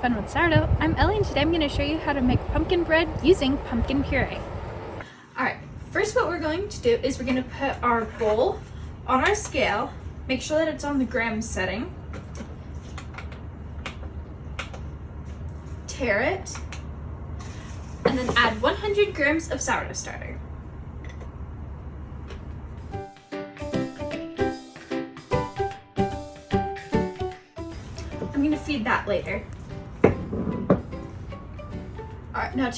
Fun with Sourdough. I'm Ellie and today I'm going to show you how to make pumpkin bread using pumpkin puree. Alright, first what we're going to do is we're going to put our bowl on our scale. Make sure that it's on the gram setting. Tare it. And then add 100 grams of sourdough starter. I'm going to feed that later. Alright, now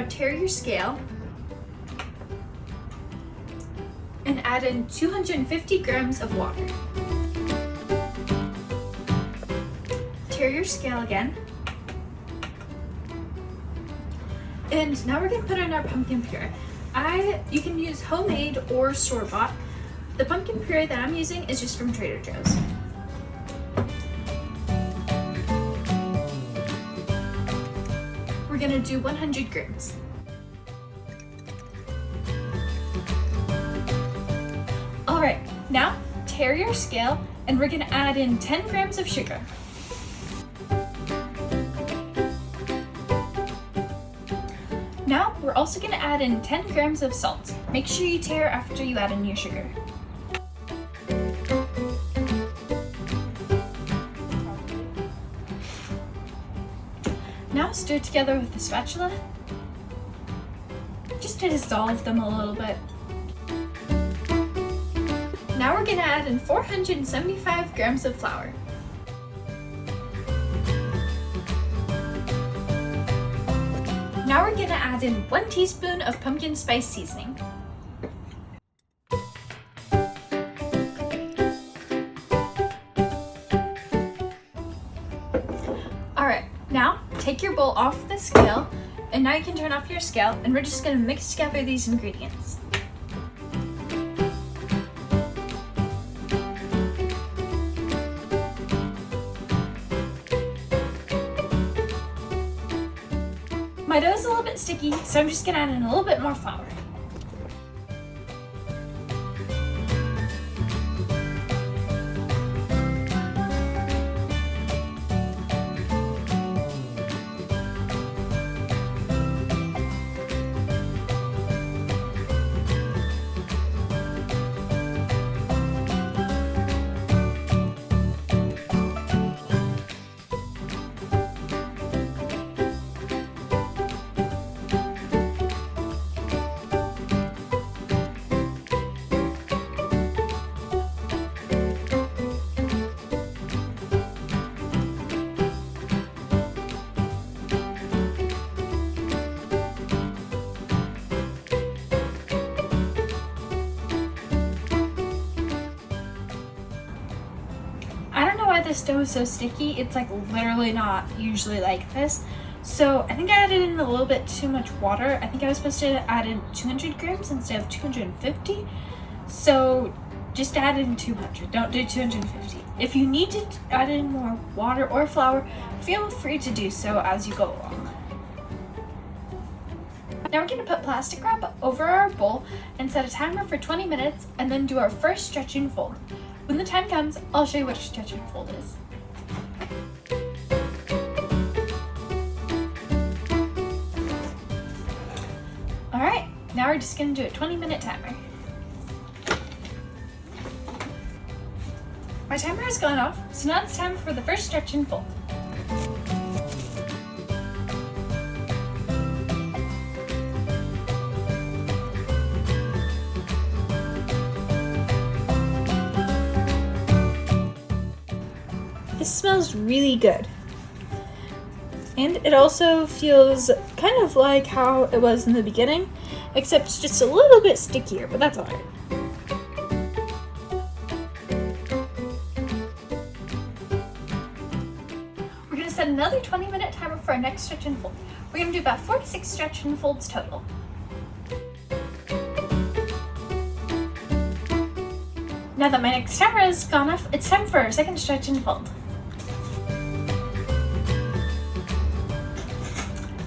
tare your scale and add in 250 grams of water. Tare your scale again. And now we're going to put in our pumpkin puree. You can use homemade or store-bought. The pumpkin puree that I'm using is just from Trader Joe's. We're going to do 100 grams. Alright, now tare your scale and we're going to add in 10 grams of sugar. Now we're also going to add in 10 grams of salt. Make sure you tare after you add in your sugar. Now stir together with the spatula, just to dissolve them a little bit. Now we're going to add in 475 grams of flour. Now we're going to add in 1 teaspoon of pumpkin spice seasoning. Alright, now take your bowl off the scale, and now you can turn off your scale, and we're just going to mix together these ingredients. My dough is a little bit sticky, so I'm just going to add in a little bit more flour. This dough is so sticky, it's like literally not usually like this. So I think I added in a little bit too much water. I think I was supposed to add in 200 grams instead of 250. So just add in 200, don't do 250. If you need to add in more water or flour, feel free to do so as you go along. Now we're going to put plastic wrap over our bowl and set a timer for 20 minutes and then do our first stretch and fold. When the time comes, I'll show you what stretch and fold is. Alright, now we're just going to do a 20-minute timer. My timer has gone off, so now it's time for the first stretch and fold. This smells really good. And it also feels kind of like how it was in the beginning, except it's just a little bit stickier, but that's alright. We're going to set another 20-minute timer for our next stretch and fold. We're going to do about 4 to 6 stretch and folds total. Now that my next timer has gone off, it's time for our second stretch and fold.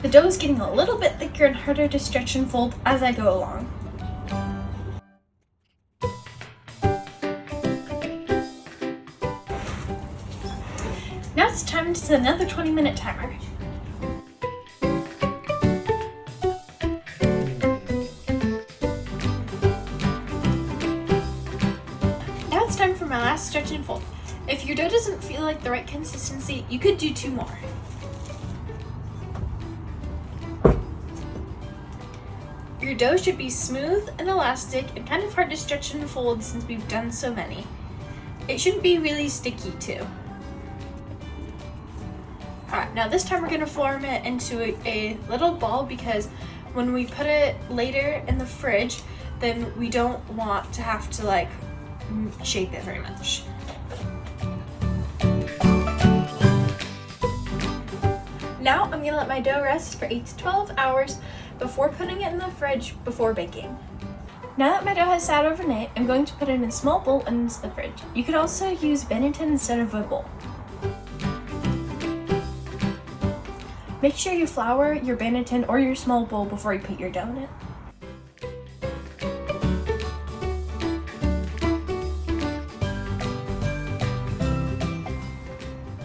The dough is getting a little bit thicker and harder to stretch and fold as I go along. it's time to set another 20-minute timer. Now it's time for my last stretch and fold. If your dough doesn't feel like the right consistency, you could do 2 more. Your dough should be smooth and elastic and kind of hard to stretch and fold since we've done so many. It shouldn't be really sticky too. Alright, now this time we're going to form it into a little ball because when we put it later in the fridge, then we don't want to have to like shape it very much. Now I'm going to let my dough rest for 8 to 12 hours before putting it in the fridge before baking. Now that my dough has sat overnight, I'm going to put it in a small bowl and into the fridge. You could also use Benetton instead of a bowl. Make sure you flour your Benetton or your small bowl before you put your dough in it.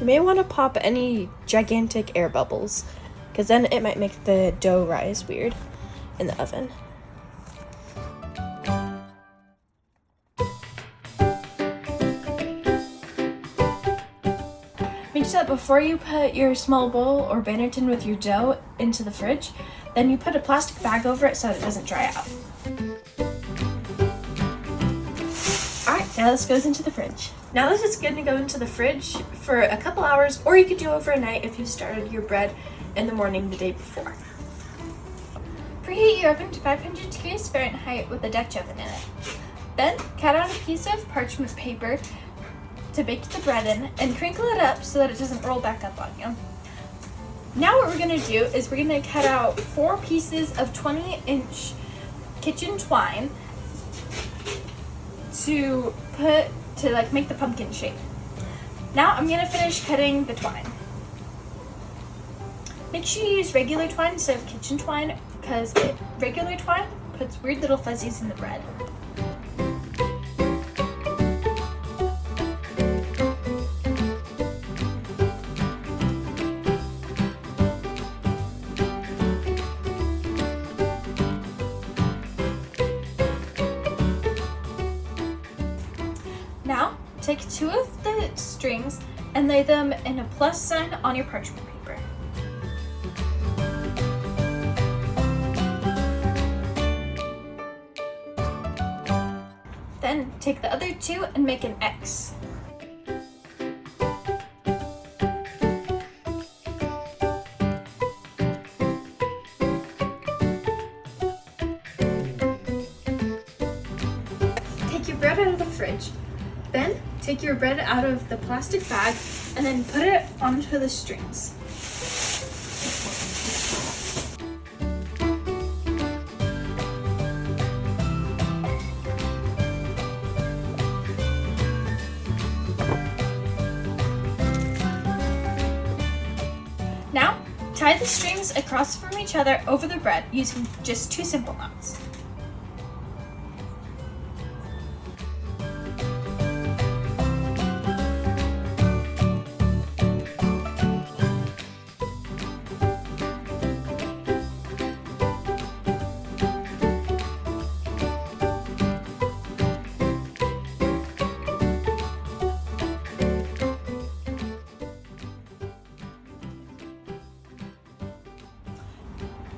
You may want to pop any gigantic air bubbles, because then it might make the dough rise weird in the oven. Make sure that before you put your small bowl or Benetton with your dough into the fridge, then you put a plastic bag over it so that it doesn't dry out. Alright, now this goes into the fridge. Now this is going to go into the fridge for a couple hours, or you could do overnight if you started your bread in the morning the day before. Preheat your oven to 500 degrees Fahrenheit with a Dutch oven in it. Then cut out a piece of parchment paper to bake the bread in and crinkle it up so that it doesn't roll back up on you. Now what we're going to do is we're going to cut out 4 pieces of 20-inch kitchen twine to make the pumpkin shape. Now I'm going to finish cutting the twine. Make sure you use regular twine instead of kitchen twine because regular twine puts weird little fuzzies in the bread. Now, take 2 of the strings and lay them in a plus sign on your parchment paper. Then take the other 2 and make an X. Take your bread out of the fridge. Then take your bread out of the plastic bag and then put it onto the strings. Now, tie the strings across from each other over the bread using just 2 simple knots.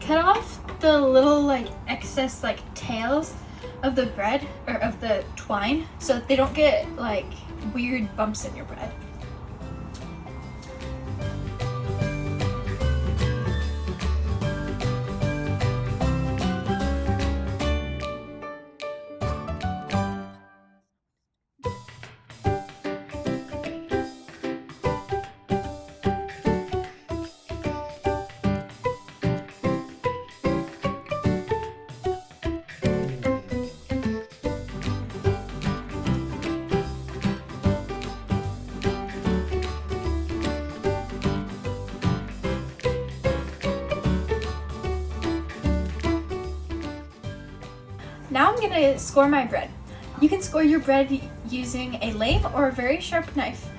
Cut off the little excess tails of the bread or of the twine so that they don't get weird bumps in your bread. Now I'm gonna score my bread. You can score your bread using a lathe or a very sharp knife.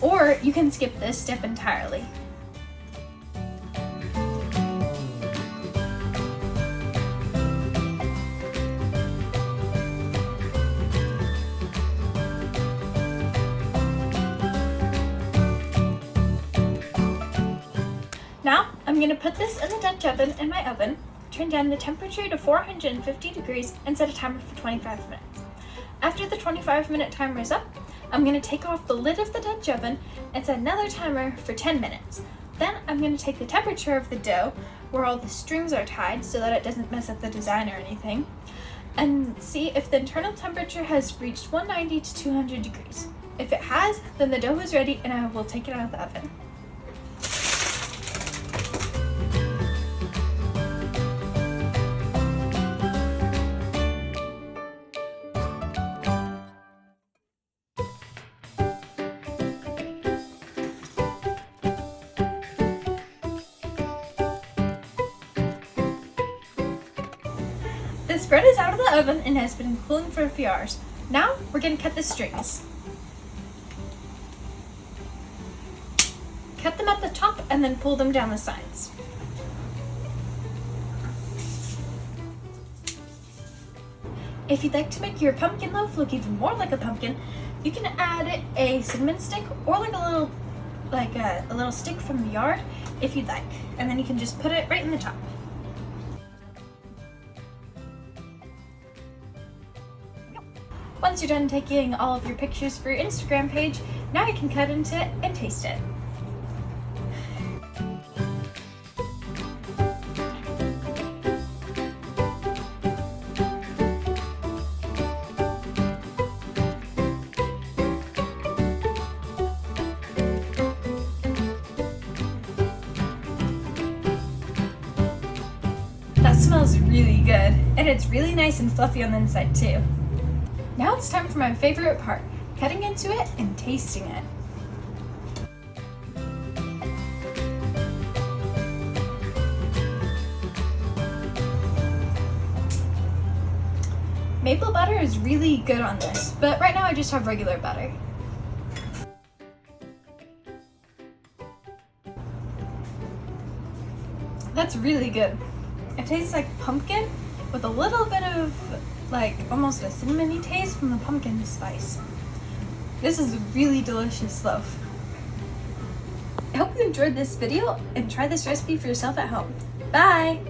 Or you can skip this step entirely. Now, I'm going to put this in the Dutch oven in my oven, turn down the temperature to 450 degrees, and set a timer for 25 minutes. After the 25-minute timer is up, I'm going to take off the lid of the Dutch oven and set another timer for 10 minutes. Then I'm going to take the temperature of the dough, where all the strings are tied so that it doesn't mess up the design or anything, and see if the internal temperature has reached 190 to 200 degrees. If it has, then the dough is ready and I will take it out of the oven. The spread is out of the oven and has been cooling for a few hours. Now we're going to cut the strings. Cut them at the top and then pull them down the sides. If you'd like to make your pumpkin loaf look even more like a pumpkin, you can add a cinnamon stick or like a little stick from the yard if you'd like, and then you can just put it right in the top. Once you're done taking all of your pictures for your Instagram page, now you can cut into it and taste it. That smells really good, and it's really nice and fluffy on the inside too. Now it's time for my favorite part, cutting into it and tasting it. Maple butter is really good on this, but right now I just have regular butter. That's really good. It tastes like pumpkin with a little bit of almost a cinnamony taste from the pumpkin spice. This is a really delicious loaf. I hope you enjoyed this video and try this recipe for yourself at home. Bye!